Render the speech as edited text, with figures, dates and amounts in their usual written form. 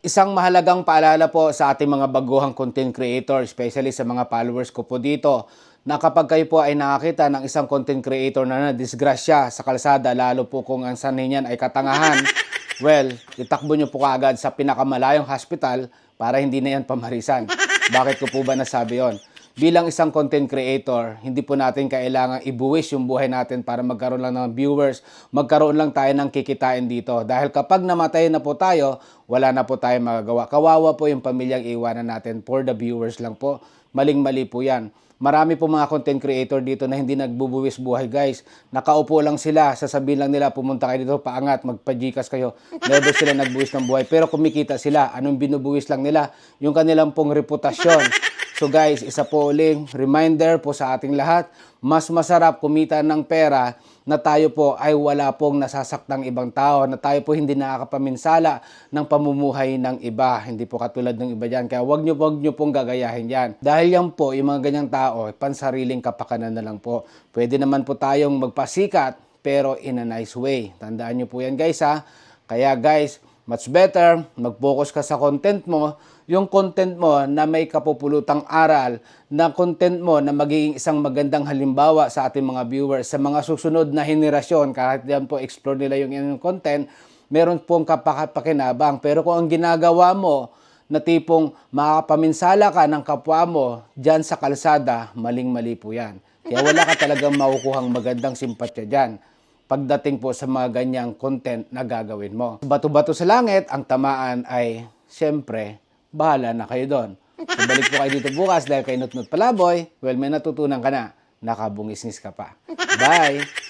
Isang mahalagang paalala po sa ating mga baguhang content creator, especially sa mga followers ko po dito, na kapag kayo po ay nakakita ng isang content creator na nadisgrasya sa kalsada, lalo po kung ang sanhi niyan ay katangahan, well, itakbo nyo po kaagad sa pinakamalayong hospital para hindi na yan pamarisan. Bakit ko po ba nasabi yon? Bilang isang content creator, hindi po natin kailangang ibuwis yung buhay natin para magkaroon lang ng viewers, magkaroon lang tayo ng kikitain dito. Dahil kapag namatay na po tayo, wala na po tayong magagawa. Kawawa po yung pamilyang iwanan natin for the viewers lang po. Maling-mali po yan. Marami po mga content creator dito na hindi nagbubuwis buhay, guys. Nakaupo lang sila, sasabihin lang nila pumunta kayo dito, paangat, magpajikas kayo. Never sila nagbuwis ng buhay. Pero kumikita sila, anong binubuwis lang nila? Yung kanilang pong reputasyon. So guys, isa po uling reminder po sa ating lahat, mas masarap kumita ng pera na tayo po ay wala pong nasasaktang ibang tao, na tayo po hindi nakakapaminsala ng pamumuhay ng iba. Hindi po katulad ng iba dyan. Kaya wag nyo pong gagayahin yan. Dahil yan po, yung mga ganyang tao, pansariling kapakanan na lang po. Pwede naman po tayong magpasikat, pero in a nice way. Tandaan nyo po yan, guys, ha. Kaya guys, much better, mag-focus ka sa content mo, yung content mo na may kapupulutang aral, na content mo na magiging isang magandang halimbawa sa ating mga viewers, sa mga susunod na henerasyon, kahit yan po explore nila yung inyong content, meron pong kapakinabang. Pero kung ang ginagawa mo, na tipong makakapaminsala ka ng kapwa mo dyan sa kalsada, maling-mali po yan. Kaya wala ka talagang makukuhang magandang simpatya dyan pagdating po sa mga ganyang content na gagawin mo. Bato-bato sa langit, ang tamaan ay, siyempre, bahala na kayo doon. So, balik po kayo dito bukas dahil kay Nutnut Palaboy, well, may natutunan ka na, nakabungis-ngis ka pa. Bye!